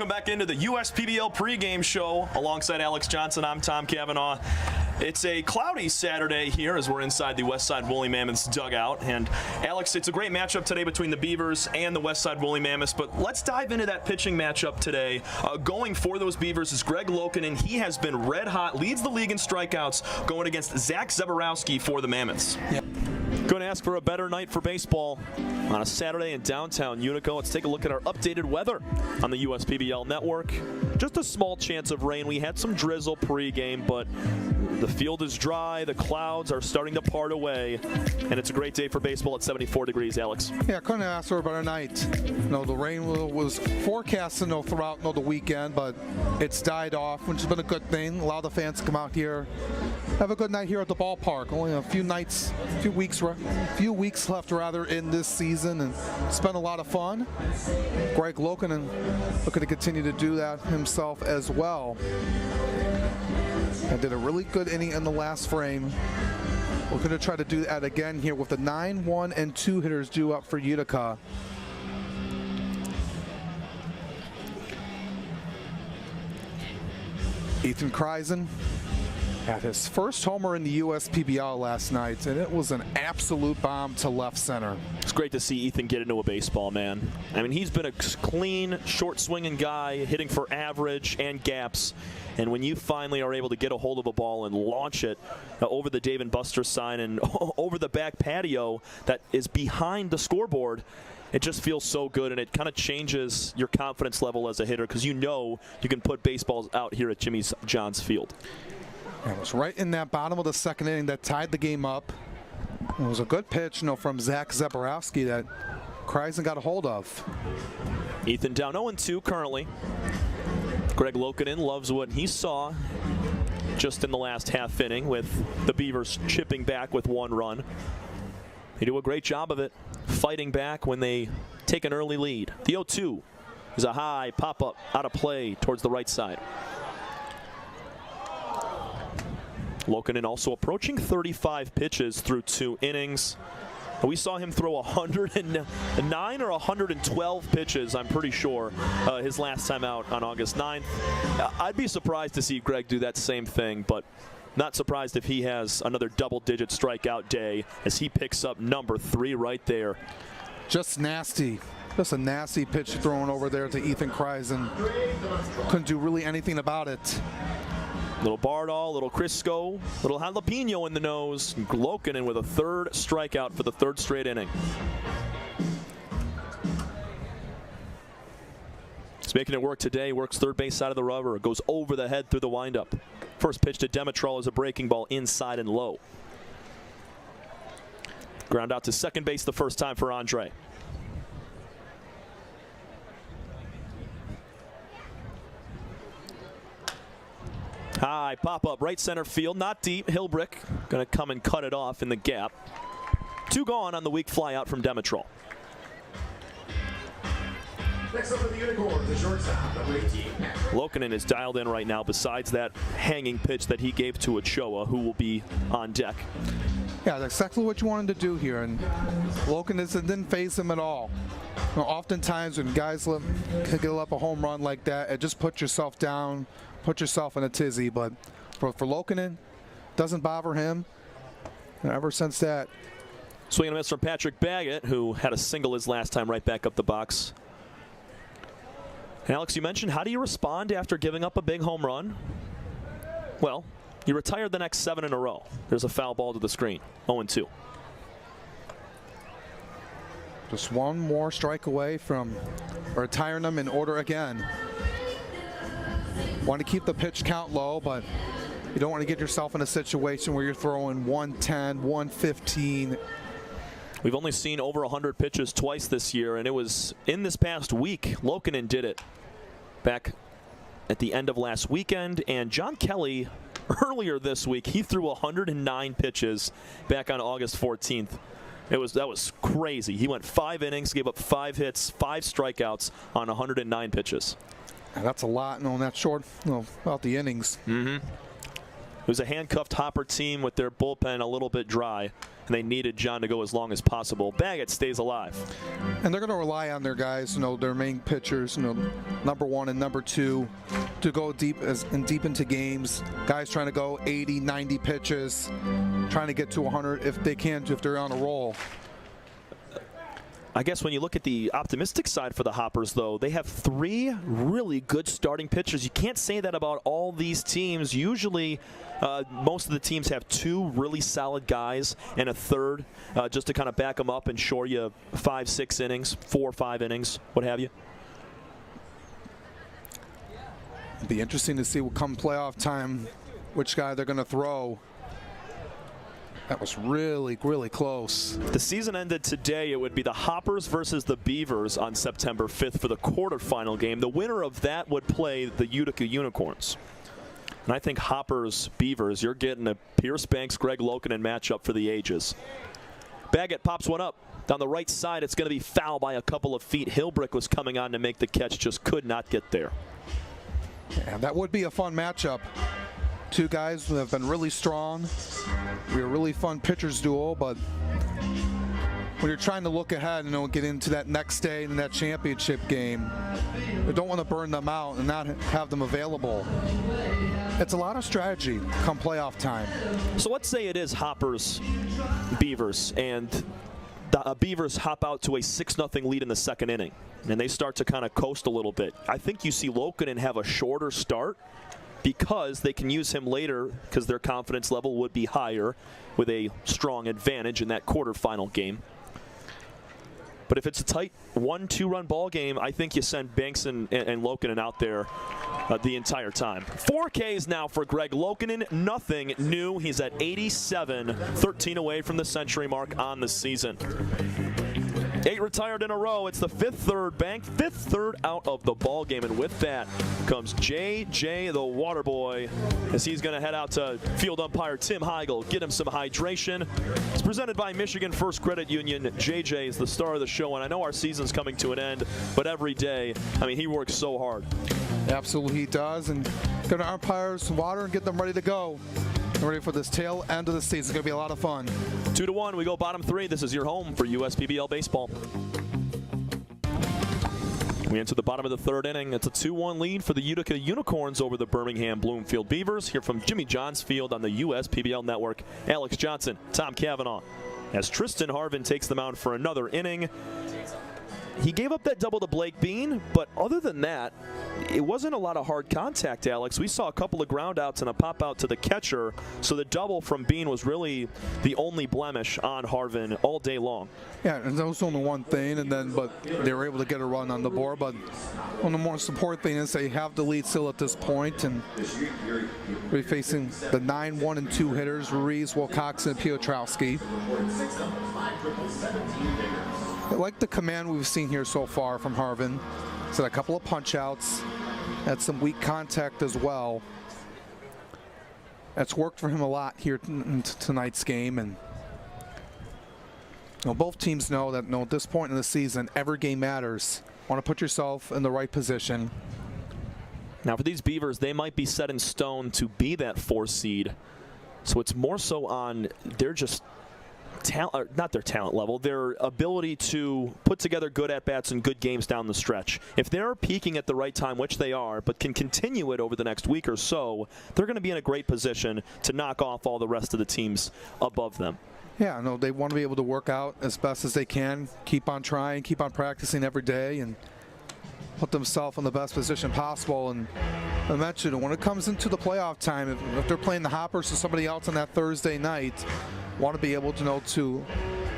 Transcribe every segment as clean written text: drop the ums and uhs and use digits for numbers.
Welcome back into the USPBL pregame show. Alongside Alex Johnson, I'm Tom Cavanaugh. It's a cloudy Saturday here as we're inside the Westside Woolly Mammoths dugout. And Alex, it's a great matchup today between the Beavers and the Westside Woolly Mammoths. But let's dive into that pitching matchup today. Going for those Beavers is Greg Lokinen. He has been red hot, leads the league in strikeouts, going against Zach Zeborowski for the Mammoths. Yep. Going to ask for a better night for baseball on a Saturday in downtown Utica. Let's take a look at our updated weather on the USPBL network. Just a small chance of rain. We had some drizzle pregame, but the field is dry. The clouds are starting to part away, and it's a great day for baseball at 74 degrees, Alex. Yeah, couldn't ask for a better night. The rain was forecasted throughout the weekend, but it's died off, which has been a good thing. A lot of the fans come out here, have a good night here at the ballpark. Only a few weeks left in this season, and it's been a lot of fun. Greg Lokinen looking to continue to do that himself as well. And did a really good inning in the last frame. We're going to try to do that again here with the 9, 1, and 2 hitters due up for Utica. Ethan Kreisen had his first homer in the USPBL last night, and it was an absolute bomb to left center. It's great to see Ethan get into a baseball, man. I mean, he's been a clean, short-swinging guy, hitting for average and gaps. And when you finally are able to get a hold of a ball and launch it over the Dave & Buster's sign and over the back patio that is behind the scoreboard, it just feels so good, and it kind of changes your confidence level as a hitter because you know you can put baseballs out here at Jimmy John's Field. It was right in that bottom of the second inning that tied the game up. It was a good pitch, from Zach Zeborowski that Kreisen got a hold of. Ethan down 0-2 currently. Greg Lokinen loves what he saw just in the last half inning with the Beavers chipping back with 1 run. They do a great job of it, fighting back when they take an early lead. The 0-2 is a high pop-up out of play towards the right side. Lokinen also approaching 35 pitches through 2 innings. We saw him throw 109 or 112 pitches, I'm pretty sure, his last time out on August 9th. I'd be surprised to see Greg do that same thing, but not surprised if he has another double-digit strikeout day as he picks up number 3 right there. Just nasty. Just a nasty pitch thrown over there to Ethan Kreisen. Couldn't do really anything about it. Little Bardol, little Crisco, little jalapeno in the nose. Lokinen with a 3rd strikeout for the 3rd straight inning. He's making it work today. Works third base side of the rubber. Goes over the head through the windup. First pitch to Demetrol is a breaking ball inside and low. Ground out to second base the first time for Andre. High pop-up right center field, not deep. Hilbrick going to come and cut it off in the gap. 2 gone on the weak fly out from Demetrol. Next up for the Unicorns, the shortstop, number 18. Lokinen is dialed in right now besides that hanging pitch that he gave to Ochoa, who will be on deck. Yeah, that's exactly what you wanted to do here, and Lokinen didn't phase him at all. Oftentimes when guys get up a home run like that, it just puts yourself down, put yourself in a tizzy, but for Lokinen, doesn't bother him. And ever since that. Swing and a miss from Patrick Baggett, who had a single his last time right back up the box. And Alex, you mentioned, how do you respond after giving up a big home run? Well, you retired the next 7 in a row. There's a foul ball to the screen, 0-2. Just one more strike away from retiring them in order again. Want to keep the pitch count low, but you don't want to get yourself in a situation where you're throwing 110, 115. We've only seen over 100 pitches twice this year, and it was in this past week. Lokinen did it back at the end of last weekend, and John Kelly earlier this week, he threw 109 pitches back on August 14th. That was crazy. He went 5 innings, gave up 5 hits, 5 strikeouts on 109 pitches. That's a lot, and on that short, about the innings. Mm-hmm. It was a handcuffed Hopper team with their bullpen a little bit dry, and they needed John to go as long as possible. Baggett stays alive. And they're going to rely on their guys, their main pitchers, number 1 and number 2, to go deep into games. Guys trying to go 80, 90 pitches, trying to get to 100 if they can, if they're on a roll. I guess when you look at the optimistic side for the Hoppers, though, they have 3 really good starting pitchers. You can't say that about all these teams. Usually, most of the teams have 2 really solid guys and a third just to kind of back them up and shore you 5, 6 innings, 4, 5 innings, what have you. It'd be interesting to see what come playoff time, which guy they're going to throw. That was really, really close. If the season ended today, it would be the Hoppers versus the Beavers on September 5th for the quarterfinal game. The winner of that would play the Utica Unicorns. And I think Hoppers-Beavers, you're getting a Pierce Banks, Greg Lokinen matchup for the ages. Baggett pops one up. Down the right side, it's going to be foul by a couple of feet. Hilbrick was coming on to make the catch, just could not get there. Yeah, that would be a fun matchup. 2 guys who have been really strong. We're a really fun pitchers duel, but when you're trying to look ahead and get into that next day in that championship game, you don't want to burn them out and not have them available. It's a lot of strategy come playoff time. So let's say it is Hoppers, Beavers, and the Beavers hop out to a 6-0 lead in the second inning, and they start to kind of coast a little bit. I think you see Lokinen have a shorter start because they can use him later because their confidence level would be higher with a strong advantage in that quarterfinal game. But if it's a tight 1-2 run ball game, I think you send Banks and Lokinen out there the entire time. 4 Ks now for Greg Lokinen. Nothing new. He's at 87, 13 away from the century mark on the season. 8 retired in a row. It's the 5th third bank, 5th third out of the ball game, and with that comes JJ the Water Boy as he's going to head out to field umpire Tim Heigl, get him some hydration. It's presented by Michigan First Credit Union. JJ is the star of the show, and I know our season's coming to an end, but every day, he works so hard. Absolutely, he does, and going to umpire some water and get them ready to go. Ready for this tail end of the season. It's going to be a lot of fun. 2-1, we go bottom 3. This is your home for USPBL baseball. We enter the bottom of the 3rd inning. It's a 2-1 lead for the Utica Unicorns over the Birmingham Bloomfield Beavers. Here from Jimmy John's Field on the USPBL network, Alex Johnson, Tom Cavanaugh, as Tristan Harvin takes the mound for another inning. He gave up that double to Blake Bean, but other than that, it wasn't a lot of hard contact, Alex. We saw a couple of ground outs and a pop out to the catcher, so the double from Bean was really the only blemish on Harvin all day long. Yeah, and that was only one thing, but they were able to get a run on the board. But one of the more important thing is they have the lead still at this point, and we're facing the 9-1 and 2 hitters, Ruiz, Wilcox, and Piotrowski. I like the command we've seen here so far from Harvin. He's had a couple of punch outs, had some weak contact as well. That's worked for him a lot here in tonight's game, and both teams know that at this point in the season, every game matters. Want to put yourself in the right position. Now for these Beavers, they might be set in stone to be that 4 seed. So it's more so on their just talent, not their talent level, their ability to put together good at-bats and good games down the stretch. If they're peaking at the right time, which they are, but can continue it over the next week or so, they're going to be in a great position to knock off all the rest of the teams above them. Yeah, no, they want to be able to work out as best as they can, keep on trying, keep on practicing every day, and put themselves in the best position possible. And I mentioned, when it comes into the playoff time, if they're playing the Hoppers or somebody else on that Thursday night, want to be able to you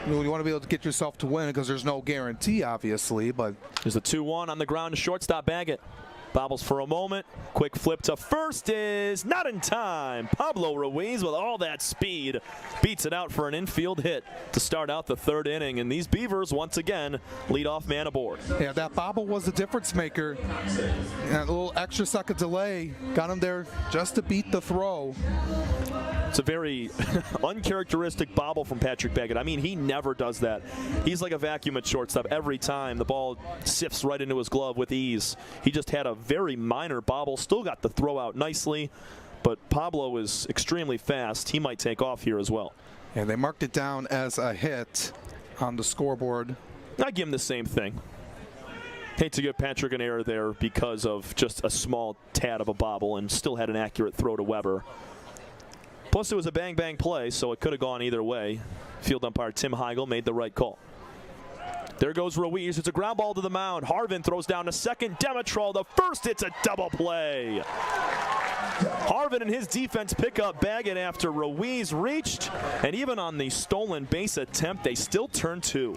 want to be able to get yourself to win, because there's no guarantee, obviously. But there's a 2-1 on the ground to shortstop Baggett. Bobbles for a moment. Quick flip to first is not in time. Pablo Ruiz with all that speed beats it out for an infield hit to start out the 3rd inning. And these Beavers, once again, leadoff man aboard. Yeah, that bobble was the difference maker. And a little extra second delay got him there just to beat the throw. It's a very uncharacteristic bobble from Patrick Baggett. He never does that. He's like a vacuum at shortstop. Every time the ball sifts right into his glove with ease. He just had a very minor bobble, still got the throw out nicely, but Pablo is extremely fast. He might take off here as well. And they marked it down as a hit on the scoreboard. I give him the same thing. Hate to give Patrick an error there because of just a small tad of a bobble, and still had an accurate throw to Weber. Plus, it was a bang-bang play, so it could have gone either way. Field umpire Tim Heigl made the right call. There goes Ruiz. It's a ground ball to the mound. Harvin throws down to second. Demetral, the first. It's a double play. Harvin and his defense pick up, bag it after Ruiz reached. And even on the stolen base attempt, they still turn two.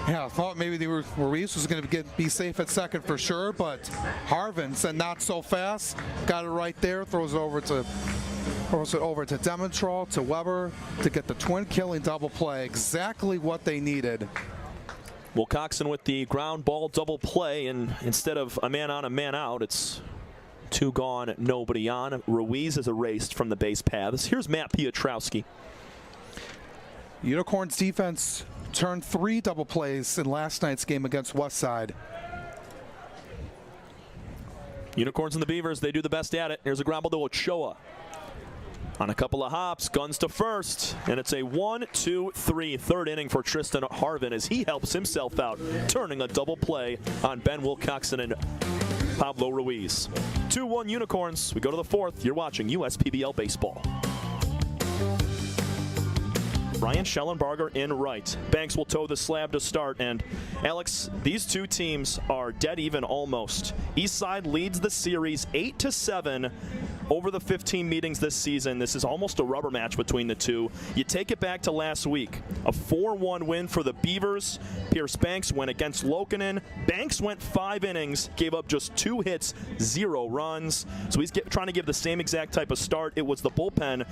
Yeah, I thought maybe Ruiz was going to be safe at second for sure, but Harvin said not so fast. Got it right there. Throws it over to Demetral, to Weber to get the twin killing double play. Exactly what they needed. Wilcoxon with the ground ball double play, and instead of a man on, a man out, it's two gone, nobody on. Ruiz is erased from the base paths. Here's Matt Piotrowski. Unicorns defense turned 3 double plays in last night's game against Westside. Unicorns and the Beavers, they do the best at it. Here's a ground ball to Ochoa. On a couple of hops, guns to first, and it's a 1-2-3 third inning for Tristan Harvin as he helps himself out, turning a double play on Ben Wilcoxon and Pablo Ruiz. 2-1 Unicorns. We go to the fourth. You're watching USPBL Baseball. Ryan Schellenbarger in right. Banks will toe the slab to start. And Alex, these two teams are dead even almost. Eastside leads the series 8-7 over the 15 meetings this season. This is almost a rubber match between the two. You take it back to last week, a 4-1 win for the Beavers. Pierce Banks went against Lokinen. Banks went 5 innings, gave up just 2 hits, 0 runs. So he's trying to give the same exact type of start. It was the bullpen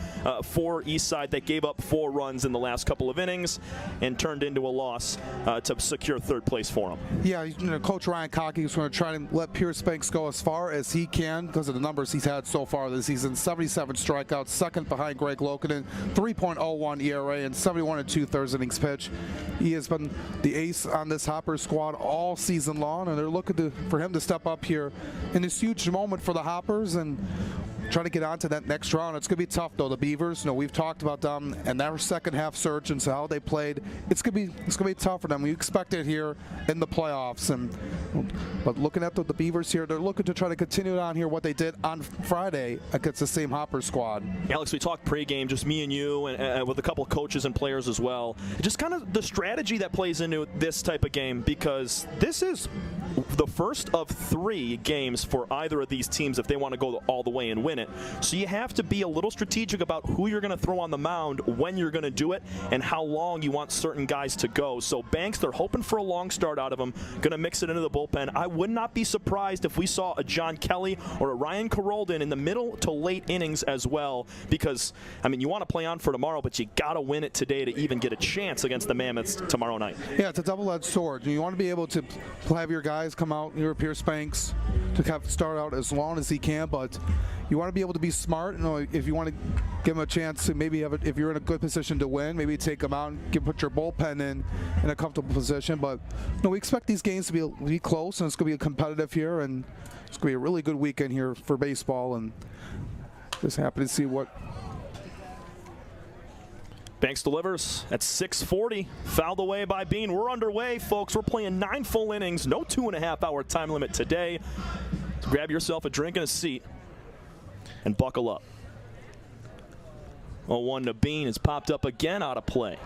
for Eastside that gave up 4 runs in the last couple of innings and turned into a loss to secure third place for him. Yeah, Coach Ryan Cockey is going to try to let Pierce Banks go as far as he can because of the numbers he's had so far this season. 77 strikeouts, second behind Greg Lokinen, 3.01 ERA, and 71 2/3 innings pitch. He has been the ace on this Hopper squad all season long, and they're looking for him to step up here in this huge moment for the Hoppers and try to get on to that next round. It's going to be tough, though. The Beavers, we've talked about them and their second half surge and so how they played. It's going to be tough for them. We expect it here in the playoffs. But looking at the Beavers here, they're looking to try to continue on here what they did on Friday against the same Hopper squad. Alex, we talked pregame, just me and you, and with a couple of coaches and players as well. Just kind of the strategy that plays into this type of game, because this is the first of 3 games for either of these teams if they want to go all the way and win it. So you have to be a little strategic about who you're going to throw on the mound, when you're going to do it, and how long you want certain guys to go. So Banks, they're hoping for a long start out of him, going to mix it into the bullpen. I would not be surprised if we saw a John Kelly or a Ryan Carolden in the middle to late innings as well, because, I mean, you want to play on for tomorrow, but you got to win it today to even get a chance against the Mammoths tomorrow night. Yeah, it's a double-edged sword. You want to be able to have your guys come out, your Pierce Banks, to start out as long as he can, but you want to be able to be smart. If you want to give him a chance to maybe if you're in a good position to win, maybe take him out and put your bullpen in a comfortable position. But we expect these games to be close, and it's going to be competitive here, and it's going to be a really good weekend here for baseball. And just happy to see what Banks delivers at 6:40, fouled away by Bean. We're underway, folks. We're playing 9 full innings, no 2.5-hour time limit today. So grab yourself a drink and a seat and buckle up. 0-1 to Bean is popped up again, out of play.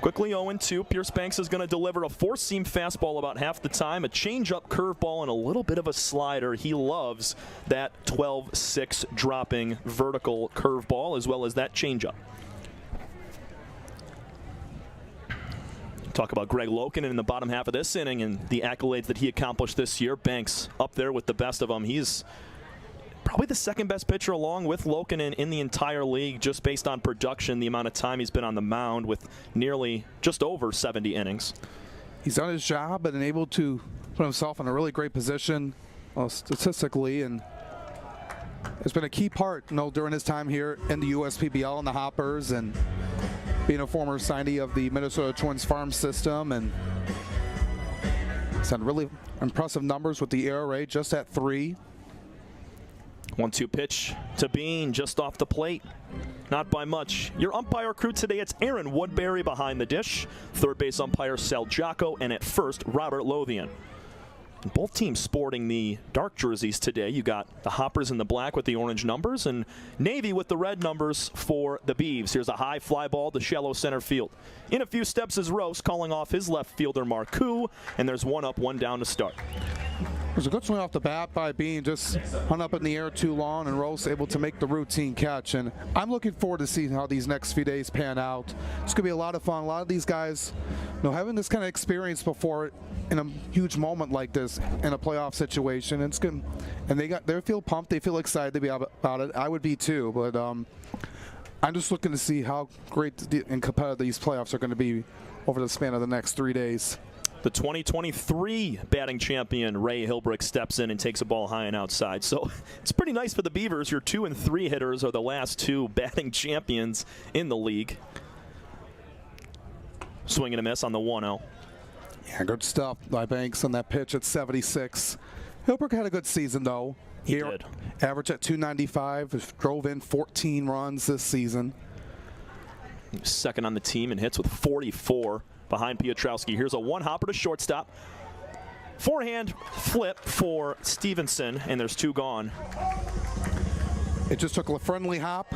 Quickly 0-2. Pierce Banks is going to deliver a 4-seam fastball about half the time, a changeup curveball, and a little bit of a slider. He loves that 12-6 dropping vertical curveball as well as that changeup. Talk about Greg Lokinen in the bottom half of this inning and the accolades that he accomplished this year. Banks up there with the best of them. He's probably the second best pitcher along with Lokinen in the entire league, just based on production, the amount of time he's been on the mound with nearly just over 70 innings. He's done his job and able to put himself in a really great position statistically, and it's been a key part during his time here in the USPBL and the Hoppers, and being a former signee of the Minnesota Twins farm system, and he's had really impressive numbers with the ERA just at 3. 1-2 pitch to Bean, just off the plate. Not by much. Your umpire crew today, it's Aaron Woodbury behind the dish. Third base umpire Sal Jocko, and at first, Robert Lothian. Both teams sporting the dark jerseys today. You got the Hoppers in the black with the orange numbers, and Navy with the red numbers for the Beavs. Here's a high fly ball to shallow center field. In a few steps is Rose, calling off his left fielder Marcoux, and there's 1 up, 1 down to start. There's a good swing off the bat by Bean, just hung up in the air too long, and Rose able to make the routine catch. And I'm looking forward to seeing how these next few days pan out. It's going to be a lot of fun. A lot of these guys, having this kind of experience before in a huge moment like this in a playoff situation. It's good, and they feel pumped. They feel excited to be about it. I would be too, but I'm just looking to see how great and competitive these playoffs are going to be over the span of the next 3 days. The 2023 batting champion, Ray Hilbrick, steps in and takes a ball high and outside. So it's pretty nice for the Beavers. Your 2 and 3 hitters are the last 2 batting champions in the league. Swing and a miss on the 1-0. Yeah, good stuff by Banks on that pitch at 76. Hilbrick had a good season, though. He did. Average at 295, drove in 14 runs this season. Second on the team in hits with 44 behind Piotrowski. Here's a 1-hopper to shortstop. Forehand flip for Stevenson, and there's 2 gone. It just took a friendly hop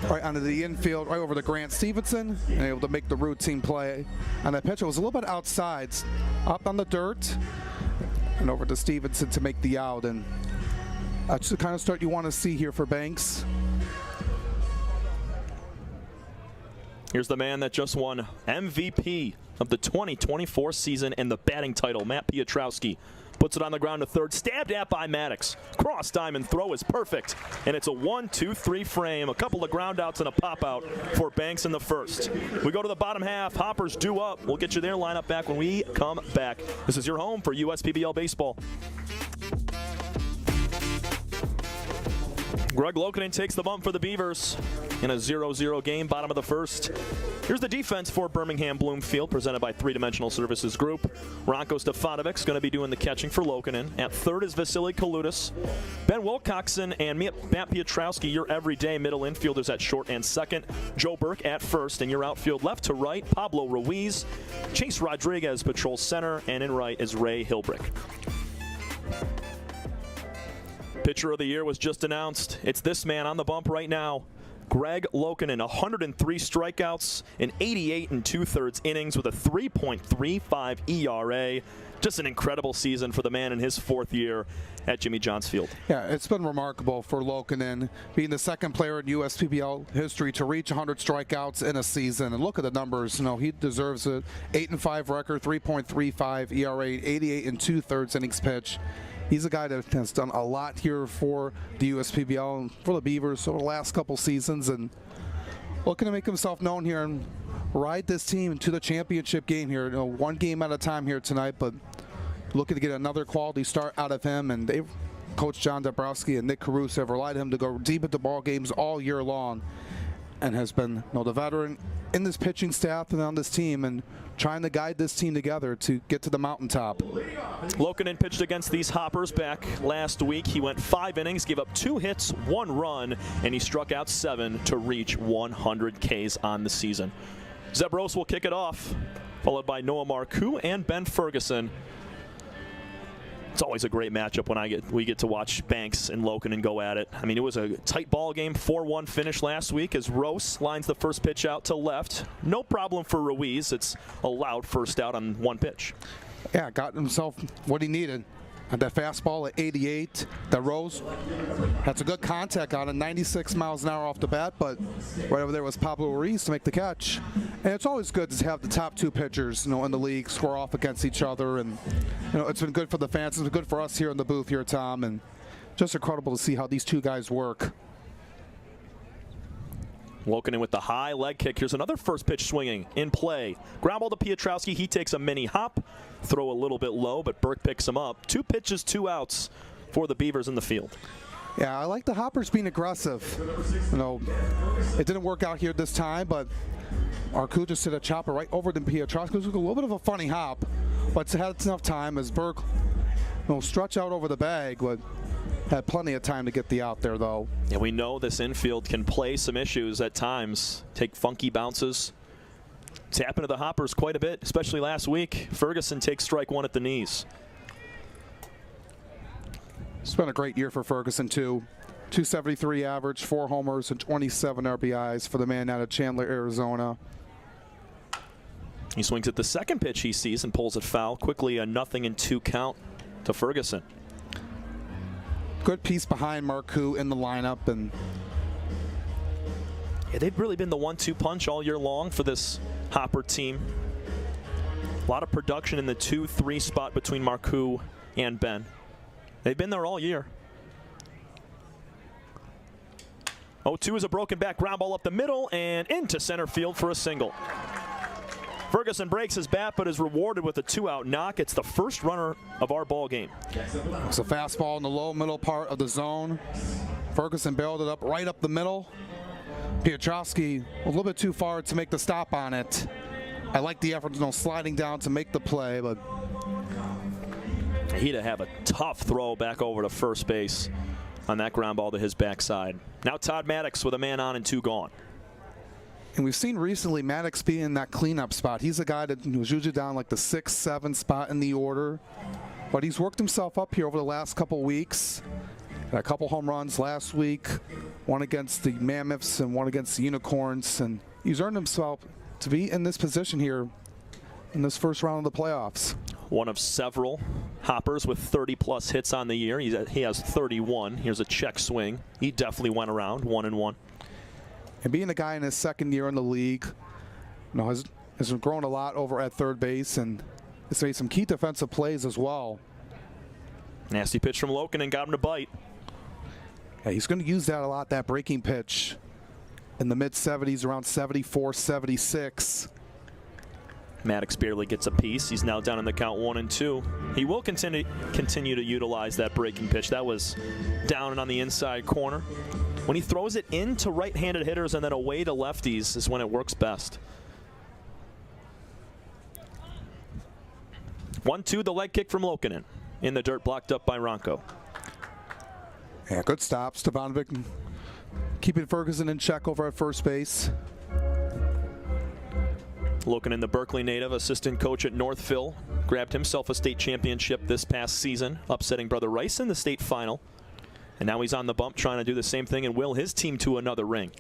right onto the infield, right over to Grant Stevenson, and able to make the routine play. And that pitch was a little bit outside, up on the dirt, and over to Stevenson to make the out. And that's the kind of start you want to see here for Banks. Here's the man that just won MVP of the 2024 season and the batting title, Matt Piotrowski. Puts it on the ground to third, stabbed at by Maddox. Cross diamond throw is perfect, and it's a 1-2-3 frame. A couple of ground outs and a pop out for Banks in the first. We go to the bottom half. Hoppers due up. We'll get you their lineup back when we come back. This is your home for USPBL baseball. Greg Lokinen takes the bump for the Beavers in a 0-0 game, bottom of the first. Here's the defense for Birmingham Bloomfield, presented by Three Dimensional Services Group. Ranko Stefanovic's going to be doing the catching for Lokinen. At third is Vasily Kalutis. Ben Wilcoxon and Matt Piotrowski, your everyday middle infielders at short and second. Joe Burke at first, and your outfield left to right, Pablo Ruiz. Chase Rodriguez patrols center, and in right is Ray Hilbrick. Pitcher of the year was just announced. It's this man on the bump right now. Greg Lokinen, 103 strikeouts in 88 2/3 innings with a 3.35 ERA. Just an incredible season for the man in his 4th year at Jimmy John's Field. Yeah, it's been remarkable for Lokinen, being the second player in USPBL history to reach 100 strikeouts in a season. And look at the numbers. He deserves an 8-5 record, 3.35 ERA, 88 2/3 innings pitch. He's a guy that has done a lot here for the USPBL and for the Beavers over the last couple seasons, and looking to make himself known here and ride this team to the championship game here. 1 game at a time here tonight, but looking to get another quality start out of him. And Coach John Dabrowski and Nick Caruso have relied on him to go deep into ball games all year long, and has been the veteran in this pitching staff and on this team, and trying to guide this team together to get to the mountaintop. Lokinen pitched against these Hoppers back last week. He went 5 innings, gave up 2 hits, 1 run, and he struck out 7 to reach 100 Ks on the season. Zeb Rose will kick it off, followed by Noah Marcoux and Ben Ferguson. It's always a great matchup when we get to watch Banks and Lokinen go at it. I mean, it was a tight ball game, 4-1 finish last week as Rose lines the first pitch out to left. No problem for Ruiz. It's a loud first out on 1 pitch. Yeah, got himself what he needed. And that fastball at 88, that Rose had some good contact on it, 96 miles an hour off the bat, but right over there was Pablo Ruiz to make the catch. And it's always good to have the top 2 pitchers, in the league square off against each other, and it's been good for the fans. It's been good for us here in the booth here, Tom, and just incredible to see how these 2 guys work. Lokinen with the high leg kick. Here's another first pitch swinging in play. Ground ball to Piotrowski. He takes a mini hop. Throw a little bit low, but Burke picks him up. 2 pitches, 2 outs for the Beavers in the field. Yeah, I like the Hoppers being aggressive. It didn't work out here this time, but Marcoux just hit a chopper right over to Piotrowski. It was a little bit of a funny hop, but it had enough time as Burke stretch out over the bag. But Had plenty of time to get the out there, though. And we know this infield can play some issues at times, take funky bounces. It's happened to the Hoppers quite a bit, especially last week. Ferguson takes strike one at the knees. It's been a great year for Ferguson, too. 273 average, 4 homers, and 27 RBIs for the man out of Chandler, Arizona. He swings at the second pitch he sees and pulls it foul. Quickly a 0-2 count to Ferguson. Good piece behind Marcoux in the lineup. And yeah, they've really been the 1-2 punch all year long for this Hopper team. A lot of production in the 2-3 spot between Marcoux and Ben. They've been there all year. 0-2 is a broken back ground ball up the middle and into center field for a single. Ferguson breaks his bat but is rewarded with a 2-out knock. It's the first runner of our ball game. It's a fastball in the low middle part of the zone. Ferguson bailed it up right up the middle. Piotrowski a little bit too far to make the stop on it. I like the effort, sliding down to make the play, but he'd have a tough throw back over to first base on that ground ball to his backside. Now Todd Maddox with a man on and 2 gone. And we've seen recently Maddox be in that cleanup spot. He's a guy that was usually down like the 6-7 spot in the order, but he's worked himself up here over the last couple weeks. Got a couple home runs last week, one against the Mammoths and one against the Unicorns, and he's earned himself to be in this position here in this first round of the playoffs. One of several Hoppers with 30-plus hits on the year. He has 31. Here's a check swing. He definitely went around 1-1. And being a guy in his second year in the league, has grown a lot over at third base and has made some key defensive plays as well. Nasty pitch from Loken and got him to bite. Yeah, he's going to use that a lot, that breaking pitch in the mid-70s, around 74, 76. Maddox barely gets a piece. He's now down in the count 1-2. He will continue to utilize that breaking pitch. That was down and on the inside corner. When he throws it into right-handed hitters and then away to lefties is when it works best. 1-2, the leg kick from Lokinen. In the dirt, blocked up by Ronco. Yeah, good stop. Stefanovic keeping Ferguson in check over at first base. Lokinen, the Berkeley native, assistant coach at Northville, grabbed himself a state championship this past season, upsetting Brother Rice in the state final. And now he's on the bump trying to do the same thing and will his team to another ring.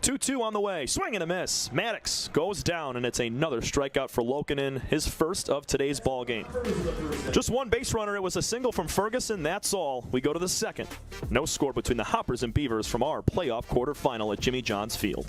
2-2 on the way. Swing and a miss. Maddox goes down, and it's another strikeout for Lokinen, his first of today's ball game. Just one base runner. It was a single from Ferguson. That's all. We go to the second. No score between the Hoppers and Beavers from our playoff quarterfinal at Jimmy John's Field.